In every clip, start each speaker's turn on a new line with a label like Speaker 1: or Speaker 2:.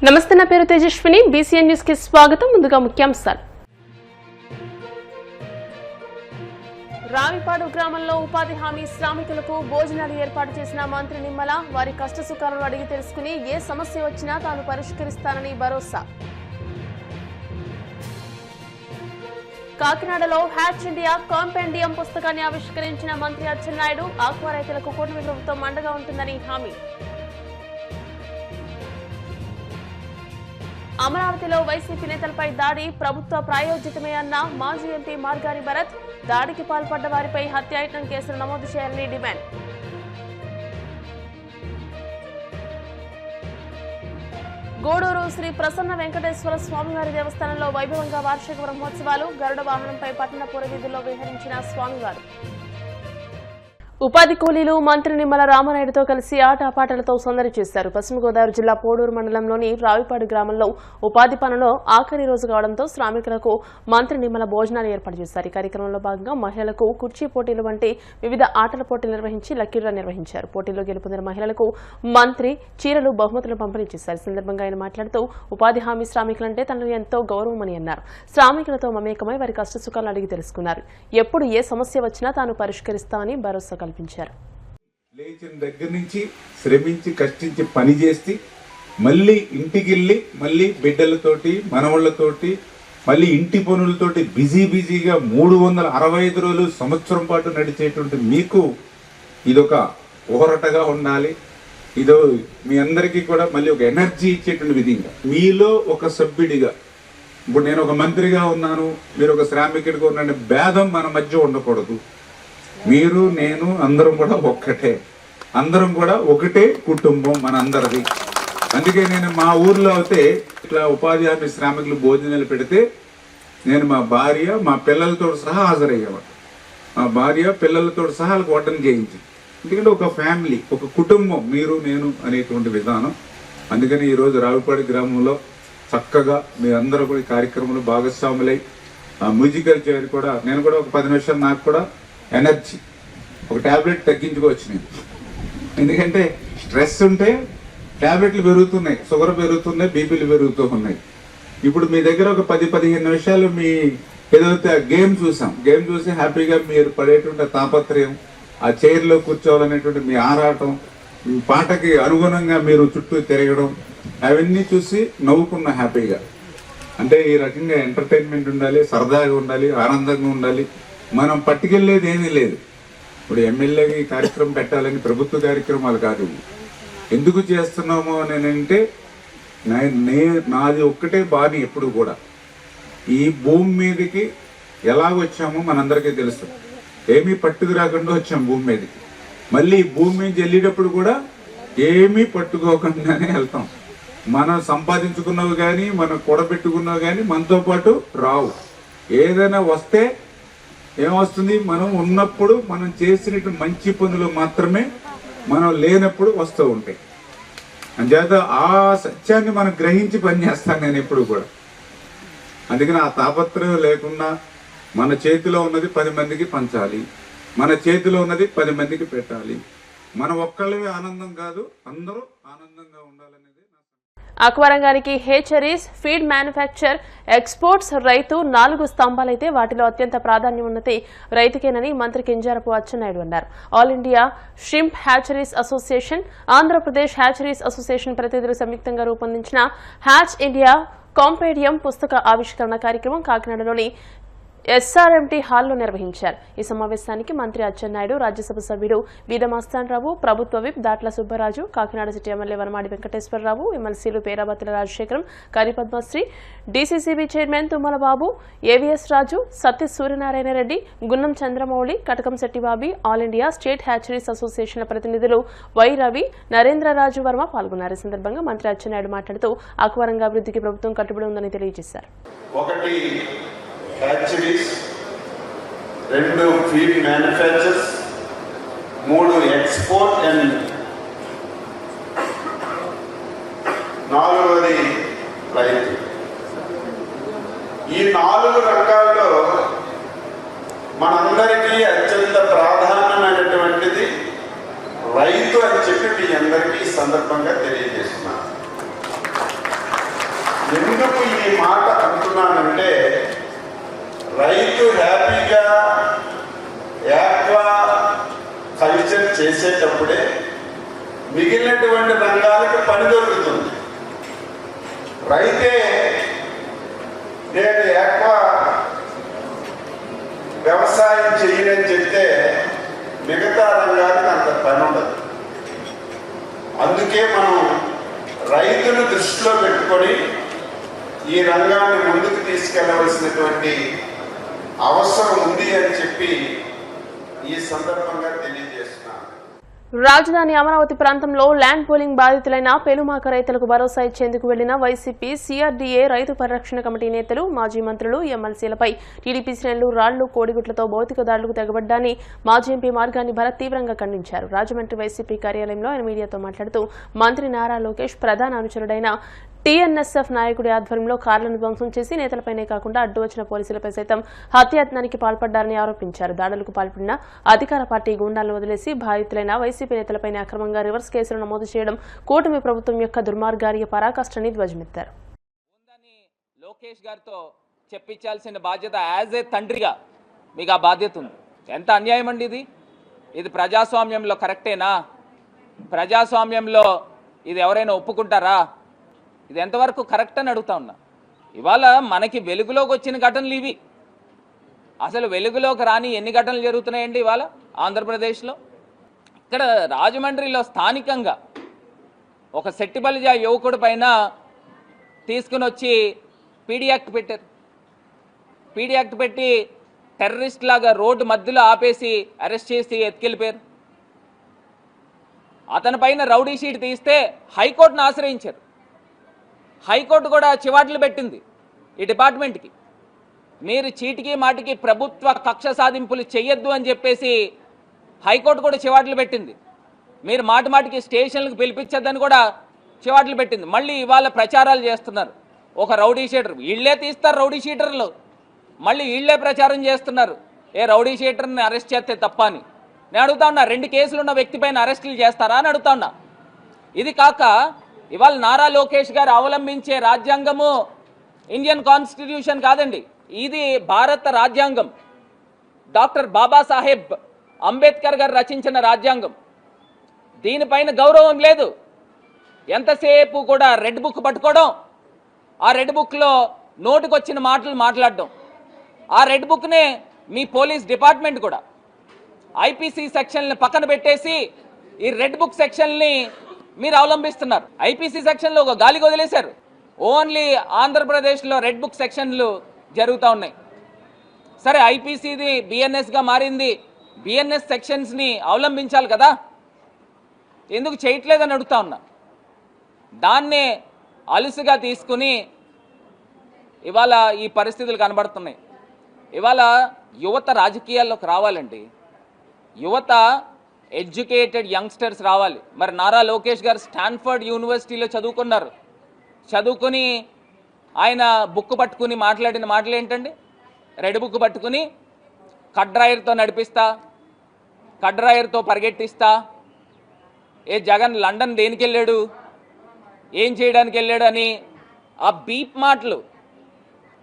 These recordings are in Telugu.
Speaker 1: నమస్తే, నా పేరు తేజస్విని. బీసీఎన్ న్యూస్ కి స్వాగతం. ముందుగా ముఖ్యాంశాలు. రావిపాడు గ్రామంలో ఉపాధి హామీ శ్రామికులకు భోజనాలు ఏర్పాటు చేసిన మంత్రి నిమ్మల వారి కష్టసుఖాలను అడిగి తెలుసుకుని ఏ సమస్య వచ్చినా తాను పరిష్కరిస్తానని భరోసా. కాకినాడలో హ్యాచ్ ఇండియా కాంపెండియం పుస్తకాన్ని ఆవిష్కరించిన మంత్రి అచ్చెన్నాయుడు ఆక్వా రైతులకు కూటమి ప్రభుత్వం అండగా ఉంటుందని హామీ. అమరావతిలో వైసీపీ నేతలపై దాడి ప్రభుత్వ ప్రాయోజితమే అన్న మాజీ ఎంపీ మార్గాని భరత్. దాడికి పాల్పడ్డ వారిపై హత్యాయత్నం కేసులు నమోదు చేయాలని డిమాండ్. గూడూరు శ్రీ ప్రసన్న వెంకటేశ్వర స్వామివారి దేవస్థానంలో వైభవంగా వార్షిక బ్రహ్మోత్సవాలు. గరుడ వాహనంపై పట్టణ పురవీధుల్లో విహరించిన స్వామివారు. ఉపాధి కూలీలు మంత్రి నిమ్మల రామనాయుడుతో కలిసి ఆటపాటలతో సందడి చేశారు. పశ్చిమ గోదావరి జిల్లా పోడూరు మండలంలోని రావిపాడు గ్రామంలో ఉపాధి పనులో ఆఖరి రోజు కావడంతో శ్రామికులకు మంత్రి నిమ్మల భోజనాలు ఏర్పాటు చేశారు. ఈ కార్యక్రమంలో భాగంగా మహిళలకు కుర్చీ పోటీలు వంటి వివిధ ఆటల పోటీలు నిర్వహించి లక్కీ డ్రా నిర్వహించారు. పోటీల్లో గెలుపొందిన మహిళలకు మంత్రి చీరలు బహుమతులు పంపిణీ చేశారు. ఈ సందర్భంగా ఆయన మాట్లాడుతూ ఉపాధి హామీ శ్రామికులంటే తనకు ఎంతో గౌరవమని అన్నారు. శ్రామికులతో మమేకమై వారి కష్టసుఖాలను అడిగి తెలుసుకున్నారు. ఎప్పుడు ఏ సమస్య వచ్చినా తాను పరిష్కరిస్తామని భరోసా కల్పించారు.
Speaker 2: లేచిన దగ్గర నుంచి శ్రమించి కష్టించి పని చేసి మళ్ళీ ఇంటికి వెళ్ళి మళ్ళీ బిడ్డలతోటి మనవాళ్లతోటి మళ్ళీ ఇంటి పనులతోటి బిజీగా 365 రోజులు సంవత్సరం పాటు నడిచేటువంటి మీకు ఇదొక ఊరటగా ఉండాలి. ఇదో మీ అందరికీ కూడా మళ్ళీ ఒక ఎనర్జీ ఇచ్చేటువంటి విధంగా మీలో ఒక సభ్యుడిగా, ఇప్పుడు నేను ఒక మంత్రిగా ఉన్నాను, మీరు ఒక శ్రామికుడిగా ఉన్నాను, భేదం మన మధ్య ఉండకూడదు. మీరు నేను అందరం కూడా ఒక్కటే, అందరం కూడా ఒకటే కుటుంబం మనందరిది. అందుకే నేను మా ఊర్లో అయితే ఇట్లా ఉపాధి హామీ శ్రామికులు భోజనాలు పెడితే నేను మా భార్య మా పిల్లలతో సహా హాజరయ్యేవాడు. మా భార్య పిల్లలతో సహా వాళ్ళకి వడ్డన చేయించి, ఎందుకంటే ఒక ఫ్యామిలీ, ఒక కుటుంబం మీరు నేను అనేటువంటి విధానం. అందుకని ఈరోజు రావిపాడి గ్రామంలో చక్కగా మీ అందరూ కూడా ఈ కార్యక్రమంలో భాగస్వాములై మ్యూజికల్ చైర్ కూడా నేను కూడా ఒక 10 నిమిషాలు నాకు కూడా ఎనర్జీ ఒక ట్యాబ్లెట్ తగ్గించుకోవచ్చు నేను. ఎందుకంటే స్ట్రెస్ ఉంటే ట్యాబ్లెట్లు పెరుగుతున్నాయి, షుగర్ పెరుగుతున్నాయి, బీపీలు పెరుగుతూ ఉన్నాయి. ఇప్పుడు మీ దగ్గర ఒక 10-15 నిమిషాలు మీ ఏదైతే గేమ్ చూసాం, గేమ్ చూసి హ్యాపీగా మీరు పడేటువంటి తాపత్రయం, ఆ చైర్లో కూర్చోవాలనేటువంటి మీ ఆరాటం, పాటకి అనుగుణంగా మీరు చుట్టూ తిరగడం, అవన్నీ చూసి నవ్వుకున్న హ్యాపీగా. అంటే ఈ రకంగా ఎంటర్టైన్మెంట్ ఉండాలి, సరదాగా ఉండాలి, ఆనందంగా ఉండాలి. మనం పట్టుకెళ్ళేది ఏమీ లేదు. ఇప్పుడు ఎమ్మెల్యేకి కార్యక్రమం పెట్టాలని ప్రభుత్వ కార్యక్రమాలు కాదు. ఎందుకు చేస్తున్నామో అని అంటే నాది ఒక్కటే బాని. ఎప్పుడు కూడా ఈ భూమి మీదకి ఎలా వచ్చామో మనందరికీ తెలుసు. ఏమీ పట్టుకు రాకుండా వచ్చాం భూమి మీదకి. మళ్ళీ భూమి మీద వెళ్ళేటప్పుడు కూడా ఏమీ పట్టుకోకుండానే వెళ్తాం. మనం సంపాదించుకున్నవి కానీ మనం కూడబెట్టుకున్నవి కానీ మనతో పాటు రావు. ఏదైనా వస్తే ఏమొస్తుంది, మనం ఉన్నప్పుడు మనం చేసినట్టు మంచి పనులు మాత్రమే మనం లేనప్పుడు వస్తూ ఉంటాయి. అంచేత ఆ సత్యాన్ని మనం గ్రహించి పనిచేస్తాను నేను ఎప్పుడు కూడా. అందుకని ఆ తాపత్రయం లేకుండా మన చేతిలో ఉన్నది 10 మందికి పంచాలి, మన చేతిలో ఉన్నది 10 మందికి పెట్టాలి. మన ఒక్కళ్ళే ఆనందం కాదు, అందరూ ఆనందంగా ఉండాలనేది.
Speaker 1: ఆక్వా రంగానికి హేచరీస్, ఫీడ్ మ్యానుఫ్యాక్చర్, ఎక్స్పోర్ట్స్, రైతు 4 స్తంభాలైతే వాటిలో అత్యంత ప్రాధాన్యం ఉన్నది రైతుకేనని మంత్రి కింజారపు అచ్చెన్నాయుడు అన్నారు. All India shrimp hatcheries association, Andhra Pradesh hatcheries association ప్రతినిధులు సంయుక్తంగా రూపొందించిన హ్యాచ్ ఇండియా కాంపెండియం పుస్తక ఆవిష్కరణ కార్యక్రమం కాకినాడలోని ఎస్ఆర్ఎంటీ హాల్లో నిర్వహించారు. ఈ సమావేశానికి మంత్రి అచ్చెన్నాయుడు, రాజ్యసభ సభ్యుడు వీరమస్తానరావు, ప్రభుత్వ whip Datla Subbaraju, Kakinada city MLA Vanamadi Venkateswara Rao, ఎమ్మెల్సీలు Perabathula Rajasekharam, Kari Padmasri, DCCB chairman Tummala Babu, AVS Raju, Satya Suryanarayana Reddy, Gunnam Chandramouli, Katakam Settibabi, all India state hatcheries అసోసియేషన్ల ప్రతినిధులు వై రవి, నరేంద్రరాజు వర్మ పాల్గొన్నారు. ఈ సందర్భంగా మంత్రి అచ్చెన్నాయుడు మాట్లాడుతూ ఆక్వా రంగ అభివృద్ధికి ప్రభుత్వం కట్టుబడి ఉందని తెలియజేశారు.
Speaker 3: Hatcheries, 2 feed manufactures, 3 export and 4వది రైతు. ఈ 4 రంగాల్లో మనందరికీ అత్యంత ప్రాధాన్యమైనటువంటిది రైతు అని చెప్పి మీ అందరికీ ఈ సందర్భంగా తెలియజేస్తున్నాను. ఎందుకు ఈ మాట అంటున్నానంటే రైతు హ్యాపీగా యాక్వా కల్చర్ చేసేటప్పుడే మిగిలినటువంటి రంగాలకు పని దొరుకుతుంది. రైతే నేను యాక్వా వ్యవసాయం చేయనని చెప్తే మిగతా రంగానికి అంత పని ఉండదు. అందుకే మనం రైతును దృష్టిలో పెట్టుకొని ఈ రంగాన్ని ముందుకు తీసుకెళ్లవలసినటువంటి అవసరం ఉంది అని చెప్పి ఈ సందర్భంగా తెలియజేస్తున్నాను.
Speaker 1: రాజధాని అమరావతి ప్రాంతంలో ల్యాండ్ పూలింగ్ బాధితులైన పెనుమాక రైతులకు భరోసా ఇచ్చేందుకు వెళ్లిన వైసీపీ సిఆర్డీఏ రైతు పరిరక్షణ కమిటీ నేతలు మాజీ మంత్రులు ఎమ్మెల్సీలపై టీడీపీ శ్రేణులు రాళ్లు కోడిగుట్లతో భౌతిక దాడులకు తెగబడ్డాన్ని మాజీ ఎంపీ మార్గాన్ని భరత్ తీవ్రంగా ఖండించారు. రాజమండ్రి వైసీపీ కార్యాలయంలో ఆయన మీడియాతో మాట్లాడుతూ మంత్రి నారా లోకేష్ ప్రధాన అనుచరుడైన టీఎన్ఎస్ఎఫ్ నాయకుడి ఆధ్వర్యంలో కార్లను ధ్వంసం చేసి నేతలపైనే కాకుండా అడ్డు వచ్చిన పోలీసులపై సైతం హత్యాయత్నానికి పాల్పడ్డారని ఆరోపించారు. దాడులకు పాల్పడిన అధికార పార్టీ గూండాలను వదిలేసి బాధితులైన వైసీపీ నేతలపైనే అక్రమంగా రివర్స్ కేసులు నమోదు చేయడం కూటమి ప్రభుత్వం యొక్క దుర్మార్గానికి పరాకాష్ఠని ధ్వజమెత్తారు.
Speaker 4: లోకేష్ గారితో చెప్పించాల్సిన బాధ్యత యాజ్ ఏ తండ్రిగా మీకు ఆ బాధ్యత ఉంది. ఎంత అన్యాయం అండి ఇది ప్రజాస్వామ్యంలో కరెక్టేనా? ప్రజాస్వామ్యంలో ఇది ఎవరైనా ఒప్పుకుంటారా? ఇది ఎంతవరకు కరెక్ట్ అని అడుగుతా ఉన్నా. ఇవాళ మనకి వెలుగులోకి వచ్చిన ఘటనలు ఇవి. అసలు వెలుగులోకి రాని ఎన్ని ఘటనలు జరుగుతున్నాయండి ఇవాళ ఆంధ్రప్రదేశ్లో? ఇక్కడ రాజమండ్రిలో స్థానికంగా ఒక సెట్టిబలిజా యువకుడి పైన తీసుకుని వచ్చి పీడీ యాక్ట్ పెట్టారు. పీడీ యాక్ట్ పెట్టి టెర్రరిస్ట్ లాగా రోడ్డు మధ్యలో ఆపేసి అరెస్ట్ చేసి ఎత్తుకెళ్ళిపోయారు. అతని పైన రౌడీ షీట్ తీస్తే హైకోర్టును ఆశ్రయించారు. హైకోర్టు కూడా చివాట్లు పెట్టింది ఈ డిపార్ట్మెంట్కి. మీరు చీటికి మాటికి ప్రభుత్వ కక్ష సాధింపులు చెయ్యొద్దు అని చెప్పేసి హైకోర్టు కూడా చివాట్లు పెట్టింది. మీరు మాటికి స్టేషన్లకు పిలిపించొద్దని కూడా చివాట్లు పెట్టింది. మళ్ళీ ఇవాళ ప్రచారాలు చేస్తున్నారు. ఒక రౌడీ షీటర్ వీళ్ళే తీస్తారు, రౌడీ షీటర్లు మళ్ళీ వీళ్ళే ప్రచారం చేస్తున్నారు. రౌడీ షీటర్ని అరెస్ట్ చేస్తే తప్ప అని నేను అడుగుతా ఉన్నా. 2 కేసులు ఉన్న వ్యక్తి పైన అరెస్టులు చేస్తారా అని అడుగుతా ఉన్నా. ఇది కాక ఇవాళ నారా లోకేష్ గారు అవలంబించే రాజ్యాంగము ఇండియన్ కాన్స్టిట్యూషన్ కాదండి, ఇది భారత రాజ్యాంగం. డాక్టర్ బాబాసాహెబ్ అంబేద్కర్ గారు రచించిన రాజ్యాంగం. దీనిపైన గౌరవం లేదు. ఎంతసేపు కూడా రెడ్ బుక్ పట్టుకోవడం, ఆ రెడ్ బుక్లో నోటికొచ్చిన మాటలు మాట్లాడడం. ఆ రెడ్ బుక్నే మీ పోలీస్ డిపార్ట్మెంట్ కూడా ఐపీసీ సెక్షన్లని పక్కన పెట్టేసి ఈ రెడ్ బుక్ సెక్షన్ని మీరు అవలంబిస్తున్నారు. ఐపీసీ సెక్షన్లో ఒక గాలికి వదిలేశారు. ఓన్లీ ఆంధ్రప్రదేశ్లో రెడ్ బుక్ సెక్షన్లు జరుగుతూ ఉన్నాయి. సరే, ఐపీసీది బిఎన్ఎస్గా మారింది. బిఎన్ఎస్ సెక్షన్స్ని అవలంబించాలి కదా, ఎందుకు చేయట్లేదని అడుగుతా ఉన్నా. దాన్నే అలుసుగా తీసుకుని ఇవాళ ఈ పరిస్థితులు కనబడుతున్నాయి. ఇవాళ యువత రాజకీయాల్లోకి రావాలండి. యువత ఎడ్యుకేటెడ్ యంగ్స్టర్స్ రావాలి. మరి నారా లోకేష్ గారు స్టాన్ఫర్డ్ యూనివర్సిటీలో చదువుకున్నారు. చదువుకుని ఆయన బుక్ పట్టుకుని మాట్లాడిన మాటలు ఏంటండి? రెడ్ బుక్ పట్టుకుని కడ్రాయర్తో నడిపిస్తా, కడ్రాయర్తో పరిగెట్టిస్తా. జగన్ లండన్ దేనికి వెళ్ళాడు, ఏం చేయడానికి వెళ్ళాడు అని ఆ బీప్ మాటలు.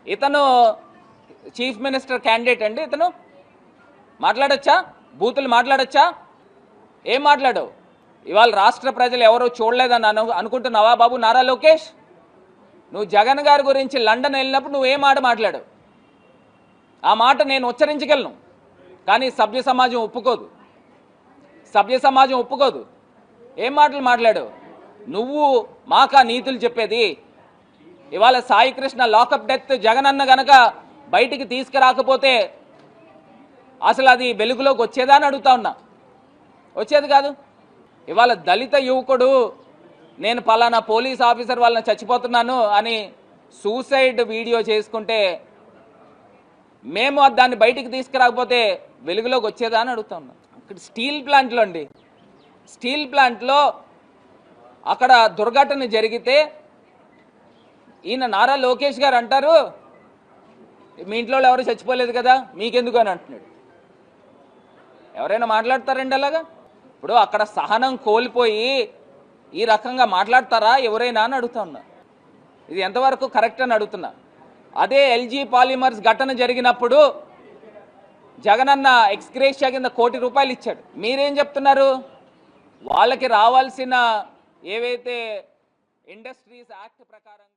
Speaker 4: ఇతను చీఫ్ మినిస్టర్ క్యాండిడేట్ అండి. ఇతను మాట్లాడచ్చా? బూతులు మాట్లాడచ్చా? ఏం మాట్లాడవు? ఇవాళ రాష్ట్ర ప్రజలు ఎవరో చూడలేదని అనుకుంటున్నావా బాబు నారా లోకేష్? నువ్వు జగన్ గారి గురించి లండన్ వెళ్ళినప్పుడు నువ్వేం మాట మాట్లాడావు? ఆ మాట నేను ఉచ్చరించగలను, కానీ సభ్య సమాజం ఒప్పుకోదు. సభ్య సమాజం ఒప్పుకోదు. ఏం మాటలు మాట్లాడావు? నువ్వు మాకా నీతులు చెప్పేది? ఇవాళ సాయి కృష్ణ లాకప్ డెత్ జగన్ అన్న గనక బయటికి తీసుకురాకపోతే అసలు అది వెలుగులోకి వచ్చేదా అని అడుగుతా ఉన్నా. వచ్చేది కాదు. ఇవాళ దళిత యువకుడు నేను పలానా పోలీస్ ఆఫీసర్ వాళ్ళని చచ్చిపోతున్నాను అని సూసైడ్ వీడియో చేసుకుంటే మేము దాన్ని బయటికి తీసుకురాకపోతే వెలుగులోకి వచ్చేదా అని అడుగుతా ఉన్నా. అక్కడ స్టీల్ ప్లాంట్లో అండి, స్టీల్ ప్లాంట్లో అక్కడ దుర్ఘటన జరిగితే ఈయన నారా లోకేష్ గారు అంటారు మీ ఇంట్లో ఎవరు చచ్చిపోలేదు కదా మీకెందుకు అని అంటున్నాడు. ఎవరైనా మాట్లాడతారండి అలాగా? ఇప్పుడు అక్కడ సహనం కోల్పోయి ఈ రకంగా మాట్లాడతారా ఎవరైనా అని అడుగుతా ఉన్నా. ఇది ఎంతవరకు కరెక్ట్ అని అడుగుతున్నా. అదే ఎల్జీ పాలిమర్స్ ఘటన జరిగినప్పుడు జగనన్న ఎక్స్గ్రేషియా కింద ₹1 కోటి ఇచ్చాడు. మీరేం చెప్తున్నారు? వాళ్ళకి రావాల్సిన ఏవైతే ఇండస్ట్రీస్ యాక్ట్ ప్రకారంగా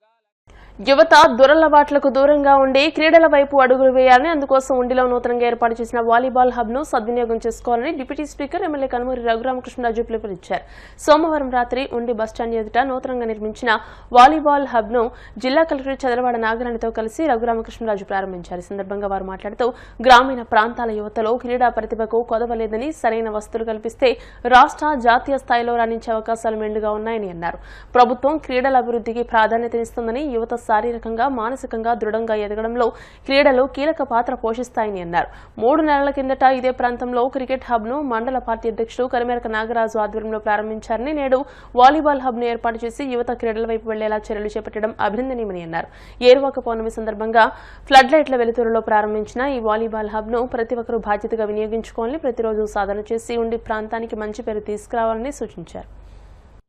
Speaker 1: యువత దురలవాట్లకు దూరంగా ఉండి క్రీడల వైపు అడుగులు వేయాలని, అందుకోసం ఉండిలో నూతనంగా ఏర్పాటు చేసిన వాలీబాల్ హబ్ ను సద్వినియోగం చేసుకోవాలని deputy speaker MLA Kanumuri Raghurama Krishna Raju పిలుపునిచ్చారు. సోమవారం రాత్రి ఉండి బస్టాండ్ ఎదుట నూతనంగా నిర్మించిన వాలీబాల్ హబ్ ను జిల్లా కలెక్టర్ చదలవాడ నాగరాణితో కలిసి రఘురామకృష్ణరాజు ప్రారంభించారు. ఈ సందర్భంగా వారు మాట్లాడుతూ గ్రామీణ ప్రాంతాల యువతలో క్రీడా ప్రతిభకు కొదవలేదని, సరైన వసతులు కల్పిస్తే రాష్ట్ర జాతీయ స్థాయిలో రాణించే అవకాశాలు మెండుగా ఉన్నాయని అన్నారు. ప్రభుత్వం క్రీడల అభివృద్ధికి ప్రాధాన్యతనిస్తుందని, యువత శారీరకంగా మానసికంగా దృఢంగా ఎదగడంలో క్రీడలు కీలక పాత్ర పోషిస్తాయని అన్నారు. 3 నెలల కిందట ఇదే ప్రాంతంలో క్రికెట్ హబ్ ను మండల పార్టీ అధ్యక్షుడు కరిమేరక నాగరాజు ఆధ్వర్యంలో ప్రారంభించారని, నేడు వాలీబాల్ హబ్ ను ఏర్పాటు చేసి యువత క్రీడల వైపు వెళ్లేలా చర్యలు చేపట్టడం అభినందనీయమని అన్నారు. ఏరువాక పౌర్ణమి సందర్భంగా ఫ్లడ్ లైట్ల వెలుతురులో ప్రారంభించిన ఈ వాలీబాల్ హబ్ ను ప్రతి ఒక్కరూ బాధ్యతగా వినియోగించుకోవాలని, ప్రతిరోజు సాధన చేసి ఉండి ప్రాంతానికి మంచి పేరు తీసుకురావాలని సూచించారు.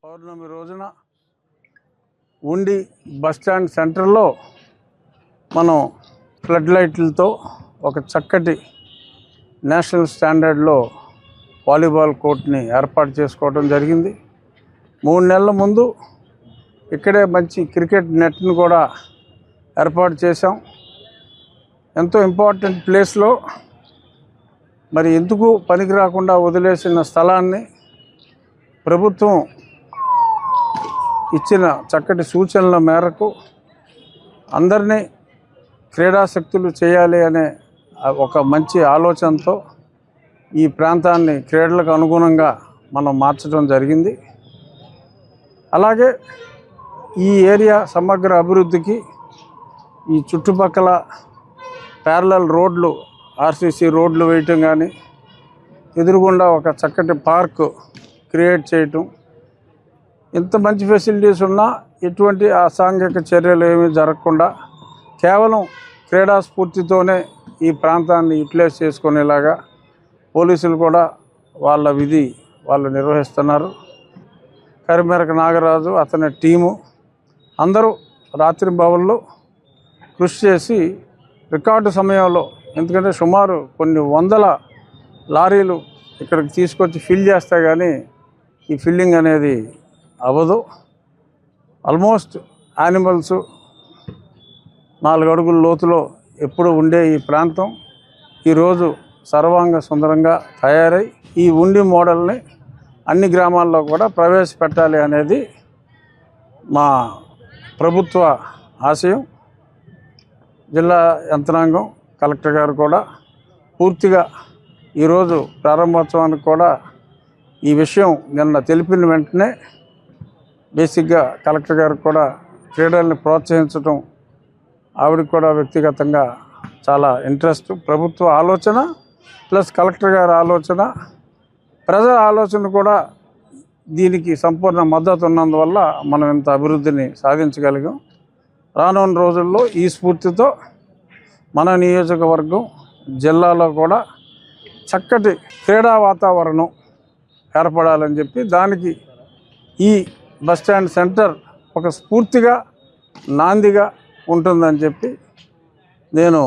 Speaker 5: పౌర్ణమి రోజున ఉండి బస్టాండ్ సెంటర్లో మనం ఫ్లడ్ లైట్లతో ఒక చక్కటి నేషనల్ స్టాండర్డ్లో వాలీబాల్ కోర్ట్ని ఏర్పాటు చేసుకోవడం జరిగింది. 3 నెలల ముందు ఇక్కడే మంచి క్రికెట్ నెట్ని కూడా ఏర్పాటు చేశాం. ఎంతో ఇంపార్టెంట్ ప్లేస్లో మరి ఎందుకు పనికి రాకుండా వదిలేసిన స్థలాన్ని ప్రభుత్వం ఇచ్చిన చక్కటి సూచనల మేరకు అందరినీ క్రీడాశక్తులు చేయాలి అనే ఒక మంచి ఆలోచనతో ఈ ప్రాంతాన్ని క్రీడలకు అనుగుణంగా మనం మార్చడం జరిగింది. అలాగే ఈ ఏరియా సమగ్ర అభివృద్ధికి ఈ చుట్టుపక్కల ప్యారలల్ రోడ్లు, ఆర్సీసీ రోడ్లు వేయటం కానీ, ఎదురుగుండా ఒక చక్కటి పార్క్ క్రియేట్ చేయటం, ఇంత మంచి ఫెసిలిటీస్ ఉన్నా ఎటువంటి అసాంఘిక చర్యలు ఏమీ జరగకుండా కేవలం క్రీడా స్ఫూర్తితోనే ఈ ప్రాంతాన్ని యూటిలైజ్ చేసుకునేలాగా పోలీసులు కూడా వాళ్ళ విధి వాళ్ళు నిర్వహిస్తున్నారు. కరిమేరక నాగరాజు అతని టీము అందరూ రాత్రింబవళ్ళు కృషి చేసి రికార్డు సమయంలో, ఎందుకంటే సుమారు కొన్ని వందల లారీలు ఇక్కడికి తీసుకొచ్చి ఫిల్ చేస్తే కానీ ఈ ఫిల్లింగ్ అనేది అవ్వదు. ఆల్మోస్ట్ యానిమల్స్ 4 అడుగుల లోతులో ఎప్పుడు ఉండే ఈ ప్రాంతం ఈరోజు సర్వాంగ సుందరంగా తయారై ఈ ఉండి మోడల్ని అన్ని గ్రామాల్లో కూడా ప్రవేశపెట్టాలి అనేది మా ప్రభుత్వ ఆశయం. జిల్లా యంత్రాంగం, కలెక్టర్ గారు కూడా పూర్తిగా ఈరోజు ప్రారంభోత్సవానికి కూడా ఈ విషయం నిన్న తెలిపిన వెంటనే బేసిక్గా కలెక్టర్ గారు కూడా క్రీడల్ని ప్రోత్సహించడం ఆవిడకి కూడా వ్యక్తిగతంగా చాలా ఇంట్రెస్ట్. ప్రభుత్వ ఆలోచన ప్లస్ కలెక్టర్ గారి ఆలోచన, ప్రజల ఆలోచన కూడా దీనికి సంపూర్ణ మద్దతు ఉన్నందువల్ల మనం ఇంత అభివృద్ధిని సాధించగలిగాం. రానున్న రోజుల్లో ఈ స్ఫూర్తితో మన నియోజకవర్గం జిల్లాలో కూడా చక్కటి క్రీడా వాతావరణం ఏర్పడాలని చెప్పి, దానికి ఈ బస్టాండ్ సెంటర్ ఒక స్ఫూర్తిగా నాందిగా ఉంటుందని చెప్పి నేను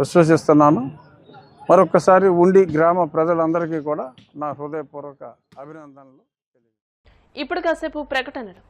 Speaker 5: విశ్వసిస్తున్నాను. మరొకసారి ఉండి గ్రామ ప్రజలందరికీ కూడా నా హృదయపూర్వక అభినందనలు.
Speaker 1: ఇప్పుడు కాసేపు ప్రకటనలు.